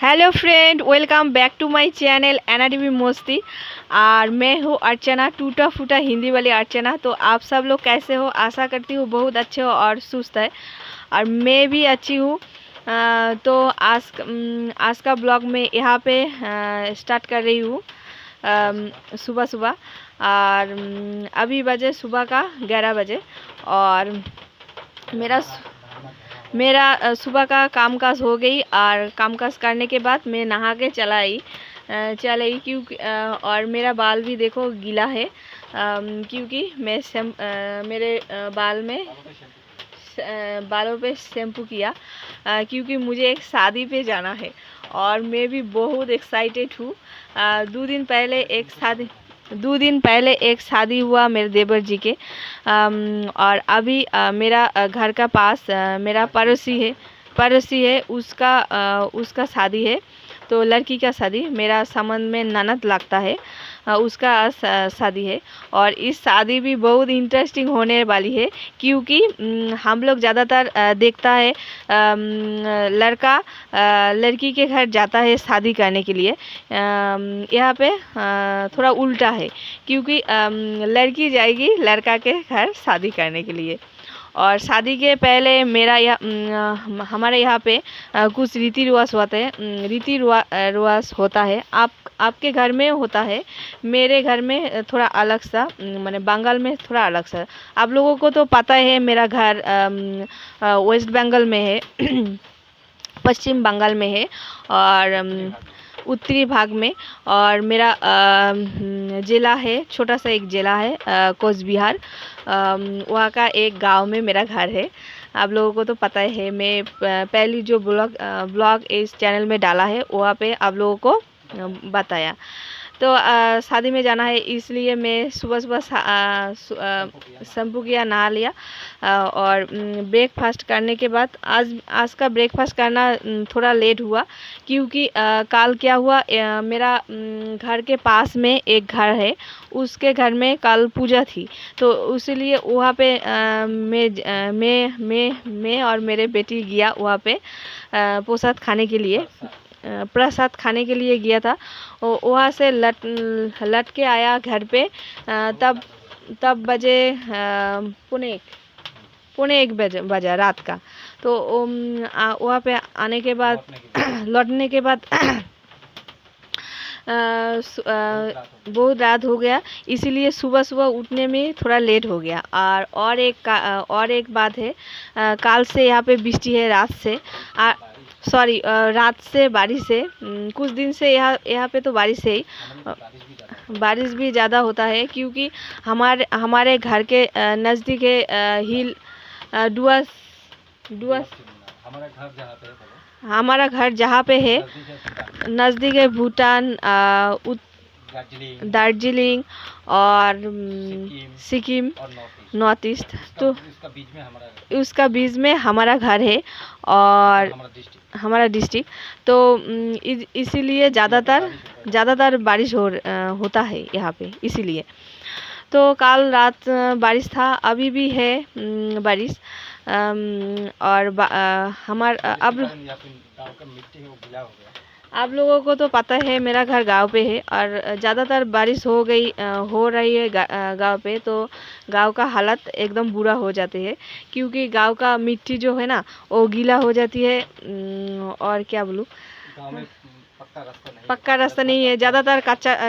Hello friend, welcome back to my channel एनाडीबी मस्ती। और मैं हूँ अर्चना, टूटा फूटा हिंदी वाली अर्चना। तो आप सब लोग कैसे हो? आशा करती हूँ बहुत अच्छे हो और सुस्त है, और मैं भी अच्छी हूँ। तो आज का ब्लॉग मैं यहाँ पे स्टार्ट कर रही हूँ सुबह सुबह। और अभी बजे सुबह का 11 बजे। और मेरा सुबह का कामकाज हो गई, और कामकाज करने के बाद मैं नहा के चलाई क्योंकि और मेरा बाल भी देखो गीला है, क्योंकि मैं मेरे बालों पे शैम्पू किया, क्योंकि मुझे एक शादी पे जाना है और मैं भी बहुत एक्साइटेड हूँ। 2 दिन पहले एक शादी हुआ मेरे देवर जी के। और अभी मेरा घर का पास मेरा पड़ोसी है, उसका शादी है। तो लड़की का शादी, मेरा संबंध में ननद लगता है, उसका शादी है। और इस शादी भी बहुत इंटरेस्टिंग होने वाली है, क्योंकि हम लोग ज़्यादातर देखता है लड़का लड़की के घर जाता है शादी करने के लिए। यहाँ पे थोड़ा उल्टा है, क्योंकि लड़की जाएगी लड़का के घर शादी करने के लिए। और शादी के पहले हमारे यहाँ पे कुछ रीति रिवाज होता है। आपके घर में होता है, मेरे घर में थोड़ा अलग सा, माने बंगाल में थोड़ा अलग सा। आप लोगों को तो पता है मेरा घर वेस्ट बंगाल में है पश्चिम बंगाल में है, और उत्तरी भाग में। और मेरा ज़िला है, छोटा सा एक ज़िला है कोच बिहार। वहाँ का एक गांव में मेरा घर है। आप लोगों को तो पता है, मैं पहली जो ब्लॉग इस चैनल में डाला है वहाँ पे आप लोगों को बताया। तो शादी में जाना है, इसलिए मैं सुबह सुबह शैम्पू किया, नहा लिया। और ब्रेकफास्ट करने के बाद आज का ब्रेकफास्ट करना थोड़ा लेट हुआ, क्योंकि कल क्या हुआ, मेरा घर के पास में एक घर है, उसके घर में कल पूजा थी। तो इसलिए वहाँ पे मैं और मेरे बेटी गया वहाँ पे प्रसाद खाने के लिए गया था। वहाँ से लट के आया घर पे, तब बजे पौने एक बजा रात का। तो वहाँ पे आने के बाद लौटने के बाद बहुत रात हो गया, इसीलिए सुबह सुबह उठने में थोड़ा लेट हो गया। और एक बात है, कल से यहाँ पे बृष्टि है, रात से बारिश है। कुछ दिन से यहाँ पे तो बारिश है ही, बारिश भी ज़्यादा होता है, क्योंकि हमारे घर के नज़दीक है हिल डुअस हमारा घर जहाँ पे है नज़दीक है भूटान, दार्जिलिंग और सिक्किम, नॉर्थ ईस्ट। तो उसका बीच में हमारा घर है और हमारा डिस्ट्रिक्ट। तो इसीलिए ज़्यादातर बारिश होता है यहाँ पे, इसीलिए। तो कल रात बारिश था, अभी भी है बारिश। और आप लोगों को तो पता है मेरा घर गांव पे है, और ज़्यादातर बारिश हो रही है गांव पे। तो गांव का हालत एकदम बुरा हो जाते हैं, क्योंकि गांव का मिट्टी जो है ना वो गीला हो जाती है। और क्या बोलूँ, पक्का रास्ता नहीं है, ज़्यादातर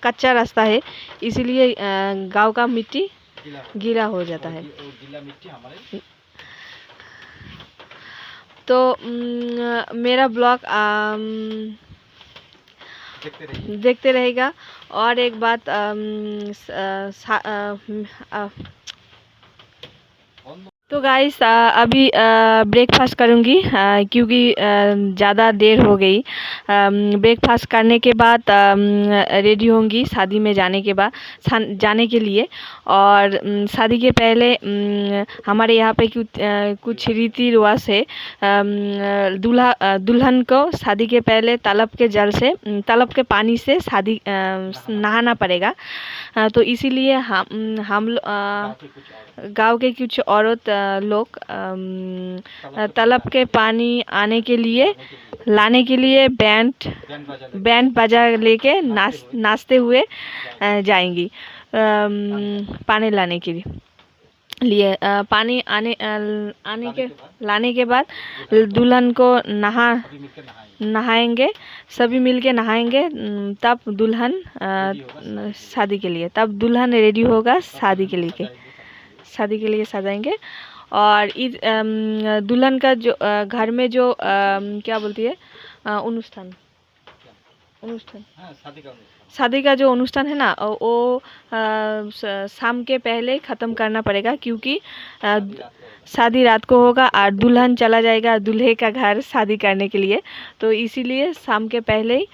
कच्चा रास्ता है, इसीलिए गांव का मिट्टी गीला हो जाता है। तो मेरा ब्लॉग देखते रहेगा। और एक बात, तो गाइस अभी ब्रेकफास्ट करूँगी, क्योंकि ज़्यादा देर हो गई। ब्रेकफास्ट करने के बाद रेडी होंगी शादी में जाने के लिए। और शादी के पहले हमारे यहाँ पे कुछ रीति रिवाज है। दुल्हन को शादी के पहले तालाब के पानी से नहाना पड़ेगा। तो इसीलिए गांव के कुछ औरत लोग तालाब के पानी आने के लिए लाने के लिए बैंड बाजा लेके नाचते हुए जाएंगी पानी लाने के लिए पानी आने के लाने के बाद दुल्हन को नहाएंगे, सभी मिलके नहाएंगे। तब दुल्हन शादी के लिए, तब दुल्हन रेडी होगा शादी के लिए सजाएंगे। और दुल्हन का जो घर में जो क्या बोलती है अनुष्ठान शादी का जो अनुष्ठान है ना, वो शाम के पहले ख़त्म करना पड़ेगा, क्योंकि शादी रात को होगा और दुल्हन चला जाएगा दूल्हे का घर शादी करने के लिए। तो इसीलिए शाम के पहले ही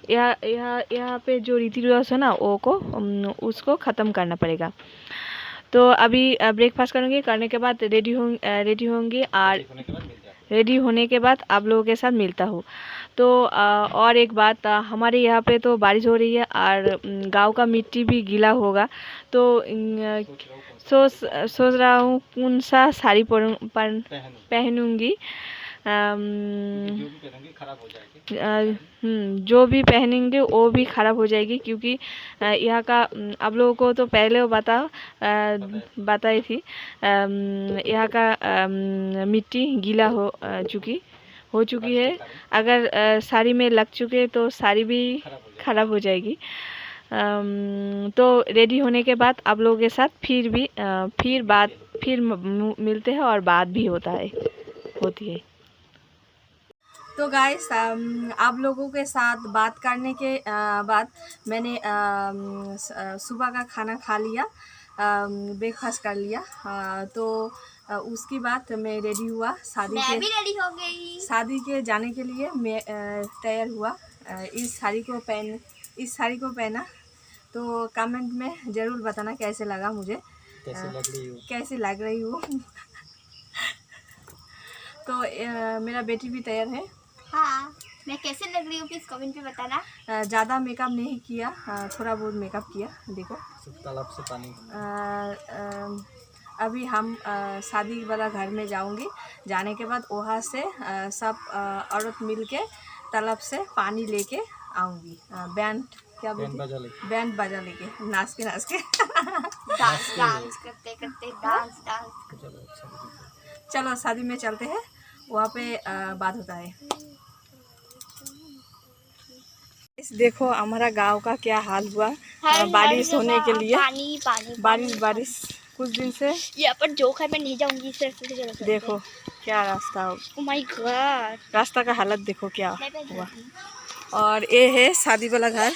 यहाँ पे जो रीति रिवाज है ना वो को उसको ख़त्म करना पड़ेगा। तो अभी ब्रेकफास्ट करने के बाद रेडी होंगी और रेडी होने के बाद आप लोगों के साथ मिलता हूँ। तो और एक बात, हमारे यहाँ पे तो बारिश हो रही है और गांव का मिट्टी भी गीला होगा। तो सोच रहा हूँ कौन सा साड़ी पहनूंगी। जो भी पहनेंगे वो भी ख़राब हो जाएगी, क्योंकि यहाँ का आप लोगों को तो पहले वो बताई थी, यहाँ का मिट्टी गीला हो चुकी है। अगर साड़ी में लग चुके तो साड़ी भी ख़राब हो जाएगी। तो रेडी होने के बाद आप लोगों के साथ फिर मिलते हैं और बात भी होती है। तो गाइस, आप लोगों के साथ बात करने के बाद मैंने सुबह का खाना खा लिया, ब्रेकफास्ट कर लिया। तो उसके बाद मैं रेडी हुआ, मैं भी रेडी हो गई। शादी के जाने के लिए मैं तैयार हुआ। इस साड़ी को पहना। तो कमेंट में ज़रूर बताना कैसे लगा मुझे, कैसे लग रही हूँ। तो मेरा बेटी भी तैयार है। हाँ, मैं कैसे लग रही हूँ प्लीज कमेंट पे बताना। ज़्यादा मेकअप नहीं किया, थोड़ा बहुत मेकअप किया। देखो तालाब से पानी। अभी हम शादी वाला घर में जाने के बाद वहाँ से सब औरत मिल के तालाब से पानी लेके आऊँगी। बैंड बाजा लेके नाच के डांस करते चलो शादी में चलते हैं, वहाँ पे बात होता है। देखो हमारा गांव का क्या हाल हुआ बारिश होने के लिए। बारिश कुछ दिन से यहाँ पर जोक है, मैं नहीं जाऊंगी सिर्फ। देखो क्या रास्ता, ओह माय गॉड, रास्ता का हालत देखो क्या हुआ। और ये है शादी वाला घर।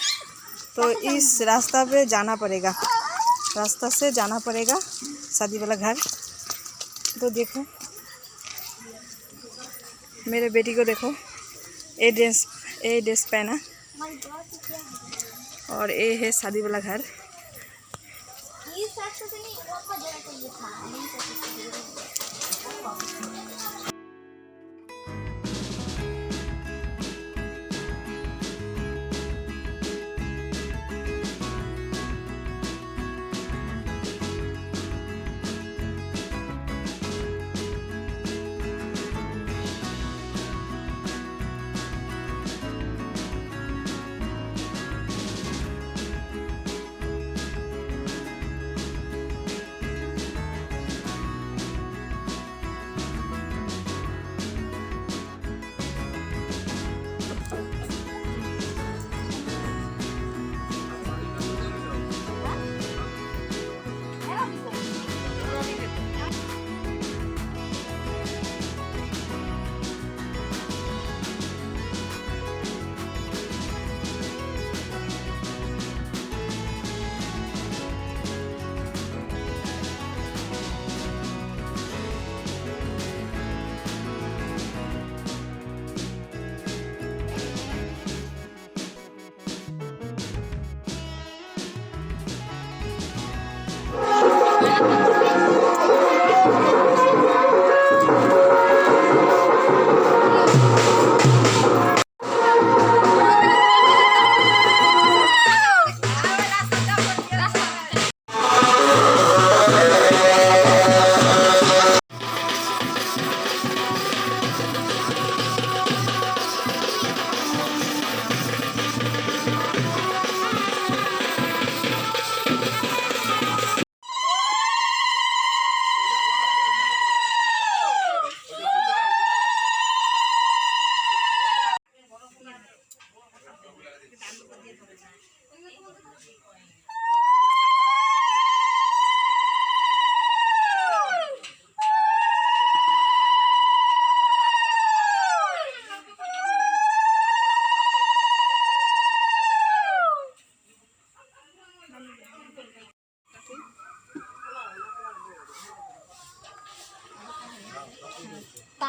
तो इस रास्ता पे जाना पड़ेगा, रास्ता से जाना पड़ेगा शादी वाला घर। तो देखो मेरे बेटी को देखो, ये ड्रेस पहना, और ये है शादी वाला घर।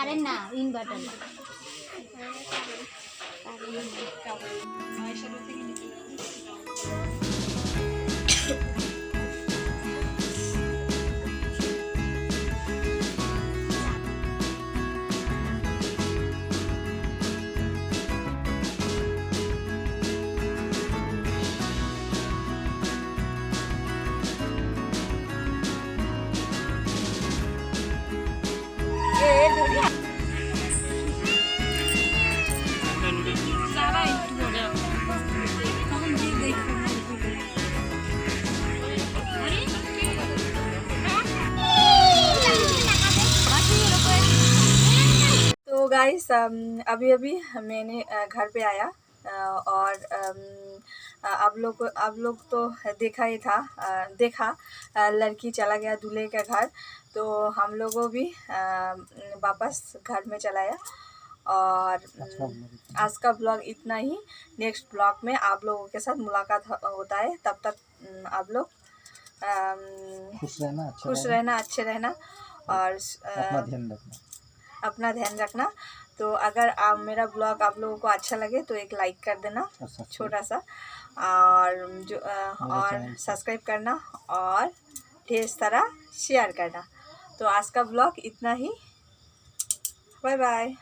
কারেন্ট না ইনভার্টার तो गाइस अभी अभी मैंने घर पे आया और आप लोग तो देखा ही था देखा लड़की चला गया दूल्हे का घर, तो हम लोगों भी वापस घर में चलाया। और आज का ब्लॉग इतना ही। नेक्स्ट ब्लॉग में आप लोगों के साथ मुलाकात होता है। तब तक आप लोग खुश रहना, अच्छे रहना और अपना ध्यान रखना। तो अगर मेरा ब्लॉग आप लोगों को अच्छा लगे तो एक लाइक कर देना छोटा सा, और सब्सक्राइब करना और ढेर सारा शेयर करना। तो आज का ब्लॉग इतना ही। Bye bye.